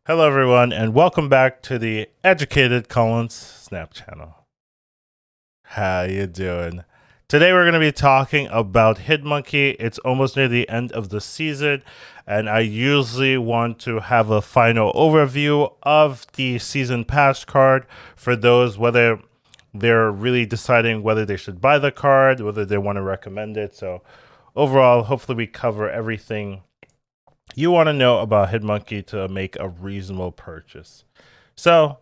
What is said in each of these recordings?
Hello, everyone, and welcome back to the Educated Collins Snap channel. How you doing? Today, we're going to be talking about Hitmonkey. It's almost near the end of the season, and I usually want to have a final overview of the season pass card for those whether they're really deciding whether they should buy the card, whether they want to recommend it. So, overall, hopefully, we cover everything you want to know about Hitmonkey to make a reasonable purchase. So,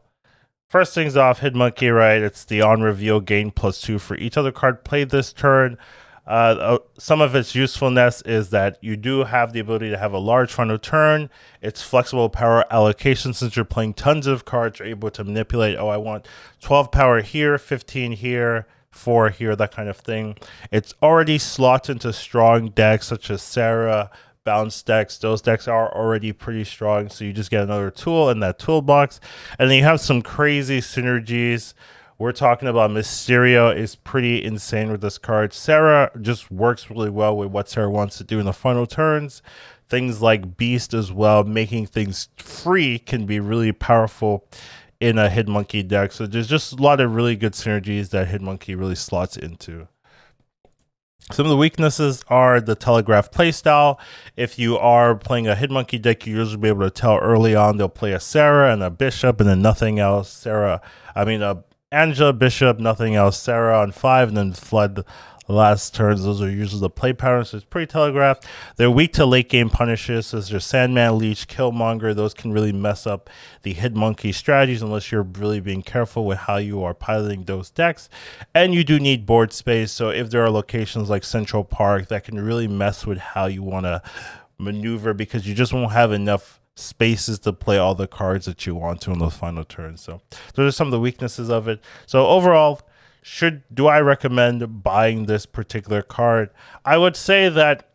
first things off, Hitmonkey, right? It's the on reveal gain +2 for each other card played this turn. Some of its usefulness is that you do have the ability to have a large final turn. It's flexible power allocation since you're playing tons of cards. You're able to manipulate, I want 12 power here, 15 here, 4 here, that kind of thing. It's already slots into strong decks such as Sera, bounce decks. Those decks are already pretty strong, so you just get another tool in that toolbox. And then you have some crazy synergies. We're talking about Mysterio is pretty insane with this card. Sera just works really well with what Sera wants to do in the final turns. Things like Beast as well, making things free, can be really powerful in a Hitmonkey deck. So there's just a lot of really good synergies that Hitmonkey really slots into. Some of the weaknesses are the telegraph playstyle. If you are playing a Hitmonkey deck, you usually be able to tell early on they'll play a Sera and a Bishop and then nothing else. Angela, Bishop, nothing else. Sera on 5 and then Flood last turns. Those are usually the play patterns. So it's pretty telegraphed. They're weak to late game punishes. So there's Sandman, Leech, Killmonger. Those can really mess up the Hitmonkey strategies unless you're really being careful with how you are piloting those decks. And you do need board space. So if there are locations like Central Park, that can really mess with how you want to maneuver because you just won't have enough spaces to play all the cards that you want to in those final turns. So those are some of the weaknesses of it. So overall, do I recommend buying this particular card? I would say that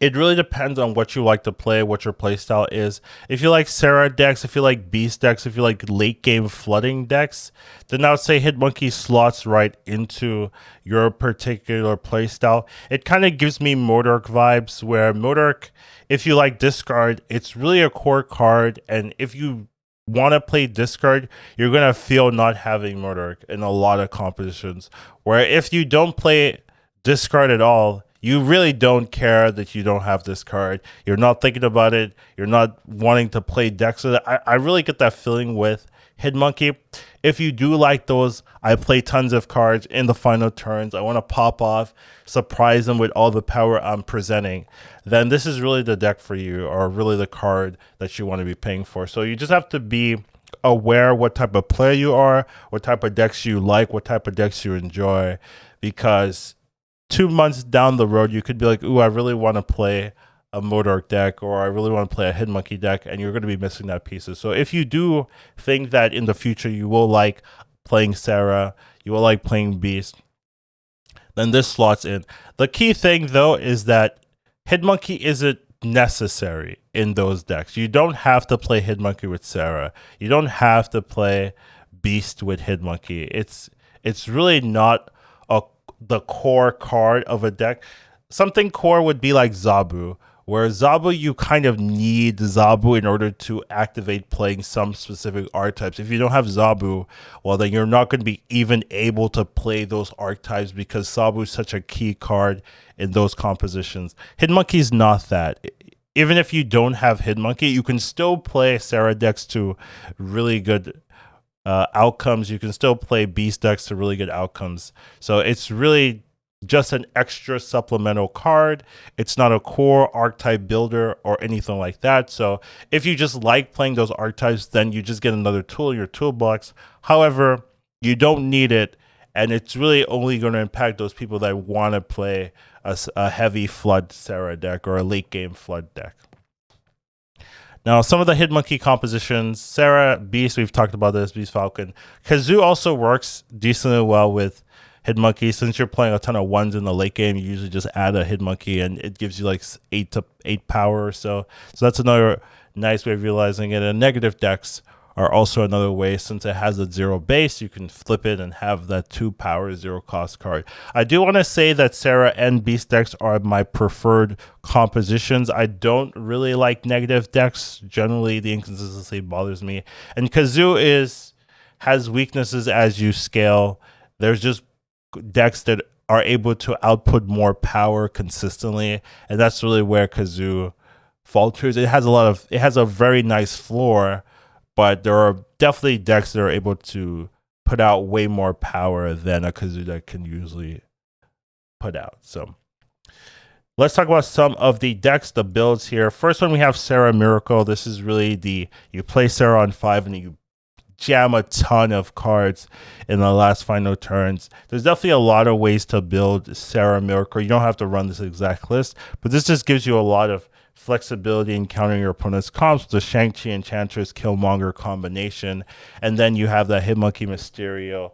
it really depends on what you like to play, what your playstyle is. If you like Sera decks, if you like Beast decks, if you like late game flooding decks, then I would say Hitmonkey slots right into your particular playstyle. It kind of gives me Modork vibes, where Modork, if you like discard, it's really a core card, and if you want to play discard, you're going to feel not having Modork in a lot of compositions, where if you don't play discard at all, you really don't care that you don't have this card. You're not thinking about it. You're not wanting to play decks with it. I really get that feeling with Hitmonkey. If you do like those, I play tons of cards in the final turns. I want to pop off, surprise them with all the power I'm presenting. Then this is really the deck for you, or really the card that you want to be paying for. So you just have to be aware what type of player you are, what type of decks you like, what type of decks you enjoy, because 2 months down the road, you could be like, ooh, I really want to play a Modork deck, or I really want to play a Hitmonkey deck, and you're going to be missing that pieces. So if you do think that in the future you will like playing Sera, you will like playing Beast, then this slots in. The key thing, though, is that Hitmonkey isn't necessary in those decks. You don't have to play Hitmonkey with Sera. You don't have to play Beast with Hitmonkey. It's really not the core card of a deck. Something core would be like Zabu, where Zabu, you kind of need Zabu in order to activate playing some specific archetypes. If you don't have Zabu, well, then you're not going to be even able to play those archetypes because Zabu is such a key card in those compositions. Hitmonkey is not that. Even if you don't have Hitmonkey, you can still play Sera decks to really good outcomes. You can still play Beast decks to really good outcomes. So it's really just an extra supplemental card. It's not a core archetype builder or anything like that. So if you just like playing those archetypes, then you just get another tool in your toolbox. However, you don't need it, and it's really only going to impact those people that want to play a heavy flood Sera deck or a late game flood deck. Now, some of the Hitmonkey compositions, Sera, Beast, we've talked about this, Beast Falcon. Kazoo also works decently well with Hitmonkey. Since you're playing a ton of ones in the late game, you usually just add a Hitmonkey and it gives you like 8 power or so. So that's another nice way of realizing it. And negative decks are also another way. Since it has a 0 base, you can flip it and have that 2 power 0 cost card. I do want to say that Sera and Beast decks are my preferred compositions. I don't really like negative decks. Generally, the inconsistency bothers me. And Kazoo has weaknesses as you scale. There's just decks that are able to output more power consistently, and that's really where Kazoo falters. It has a very nice floor, but there are definitely decks that are able to put out way more power than a Kazoo deck can usually put out. So let's talk about some of the decks, the builds here. First one, we have Sera Miracle. This is really you play Sera on 5 and you jam a ton of cards in the last final turns. There's definitely a lot of ways to build Sera Miracle. You don't have to run this exact list, but this just gives you a lot of flexibility in countering your opponent's comps with the Shang-Chi Enchantress Killmonger combination. And then you have that Hitmonkey Mysterio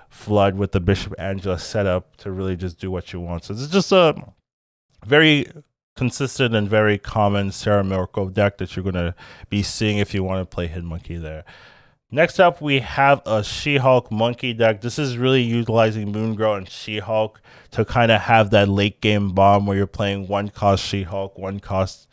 Flood with the Bishop Angela setup to really just do what you want. So this is just a very consistent and very common Sera Miracle deck that you're going to be seeing if you want to play Hitmonkey there. Next up, we have a She-Hulk Monkey deck. This is really utilizing Moongirl and She-Hulk to kind of have that late game bomb where you're playing 1-cost She-Hulk, 1-cost,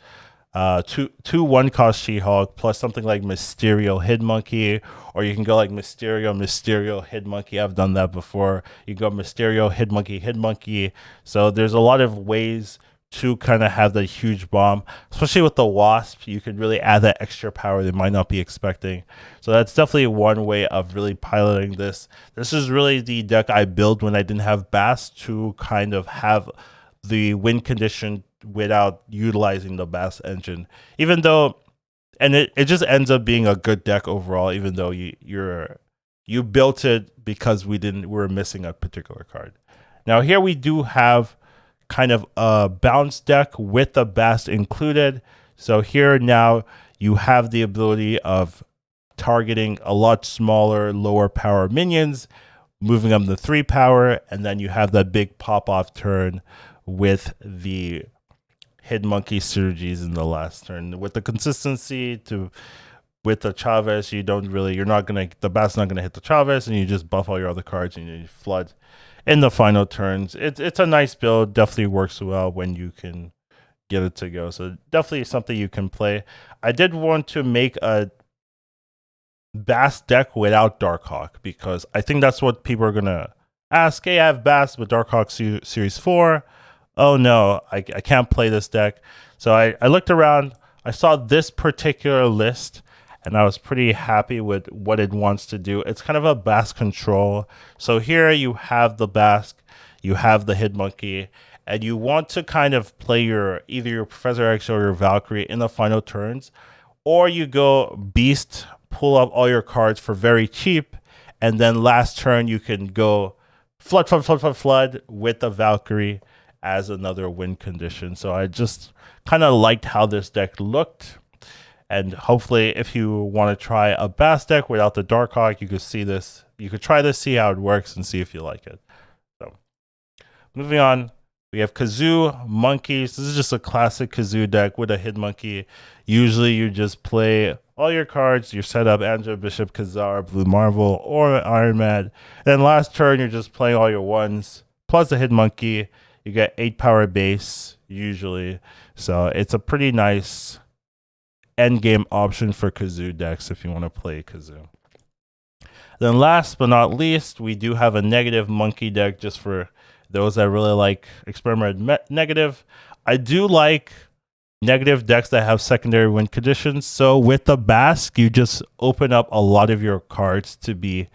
two 1-cost She-Hulk, plus something like Mysterio Hitmonkey, or you can go like Mysterio Hitmonkey. I've done that before. You go Mysterio Hitmonkey. So there's a lot of ways to kind of have that huge bomb, especially with the Wasp. You could really add that extra power they might not be expecting. So that's definitely one way of really piloting this. This is really the deck I built when I didn't have Bast to kind of have the win condition without utilizing the Bast engine. Even though, and it just ends up being a good deck overall, even though you built it because we were missing a particular card. Now here we do have kind of a bounce deck with the Bast included. So here now you have the ability of targeting a lot smaller, lower power minions, moving them to 3 power, and then you have that big pop-off turn with the Hitmonkey synergies in the last turn. With the consistency with the Chavez, the Bast's not gonna hit the Chavez, and you just buff all your other cards and you flood in the final turns. It's a nice build, definitely works well when you can get it to go. So definitely something you can play. I did want to make a Bast deck without Darkhawk because I think that's what people are gonna ask. Hey, I have Bast with Darkhawk Series 4. Oh no, I can't play this deck. So I looked around, I saw this particular list, and I was pretty happy with what it wants to do. It's kind of a Bast control. So here you have the Bast, you have the Hitmonkey, and you want to kind of play either your Professor X or your Valkyrie in the final turns, or you go Beast, pull up all your cards for very cheap, and then last turn you can go flood with the Valkyrie as another win condition. So I just kind of liked how this deck looked. And hopefully, if you want to try a Bast deck without the Darkhawk, you could see this. You could try this, see how it works, and see if you like it. So, moving on, we have Kazoo Monkeys. This is just a classic Kazoo deck with a Hitmonkey. Usually, you just play all your cards. You set up Angela, Bishop, Kazar, Blue Marvel, or Iron Man. Then last turn, you're just playing all your ones plus the Hitmonkey. You get 8 power base usually, so it's a pretty nice end game option for Kazoo decks if you want to play Kazoo. Then last but not least, we do have a negative monkey deck just for those that really like experiment negative. I do like negative decks that have secondary win conditions. So with the Bast, you just open up a lot of your cards to be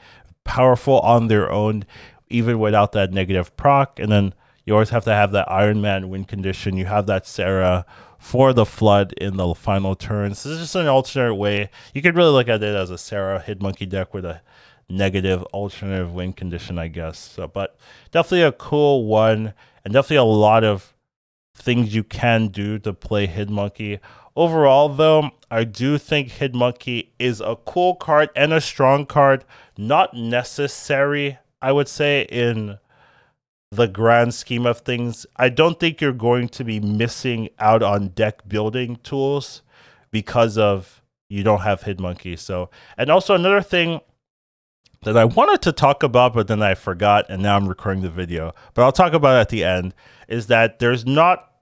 powerful on their own, even without that negative proc. And then you always have to have that Iron Man win condition. You have that Sera for the flood in the final turns. This is just an alternate way. You could really look at it as a Sera Hitmonkey deck with a negative alternative win condition, I guess. So, but definitely a cool one, and definitely a lot of things you can do to play Hitmonkey. Overall, though, I do think Hitmonkey is a cool card and a strong card. Not necessary, I would say, in the grand scheme of things. I don't think you're going to be missing out on deck building tools because of you don't have Hid Monkey. So, and also another thing that I wanted to talk about, but then I forgot, and now I'm recording the video. But I'll talk about it at the end, is that there's not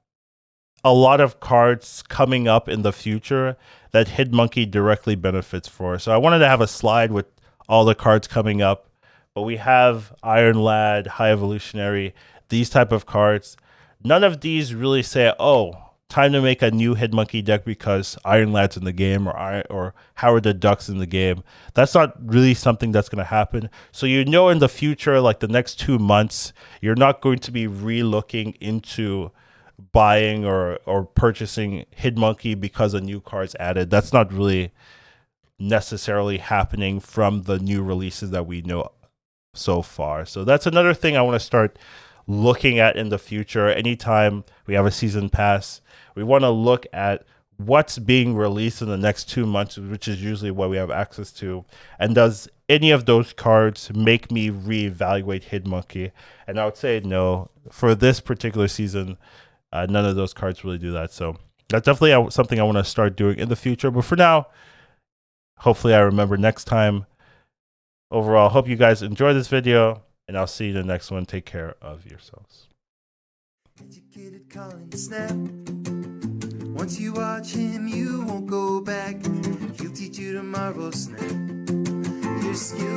a lot of cards coming up in the future that Hid Monkey directly benefits for. So I wanted to have a slide with all the cards coming up, but we have Iron Lad, High Evolutionary, these type of cards. None of these really say, oh, time to make a new Hid Monkey deck because Iron Lad's in the game, or Howard the Duck's in the game. That's not really something that's going to happen. So you know, in the future, like the next 2 months, you're not going to be re-looking into buying or purchasing Hid Monkey because a new card's added. That's not really necessarily happening from the new releases that we know so far. So that's another thing I want to start looking at in the future. Anytime we have a season pass, we want to look at what's being released in the next 2 months, which is usually what we have access to. And does any of those cards make me reevaluate Hid Monkey? And I would say no. For this particular season, none of those cards really do that. So that's definitely something I want to start doing in the future. But for now, hopefully I remember next time. Overall, hope you guys enjoy this video, and I'll see you in the next one. Take care of yourselves. Educated calling snap. Once you watch him, you won't go back. He'll teach you tomorrow, snap. Your skill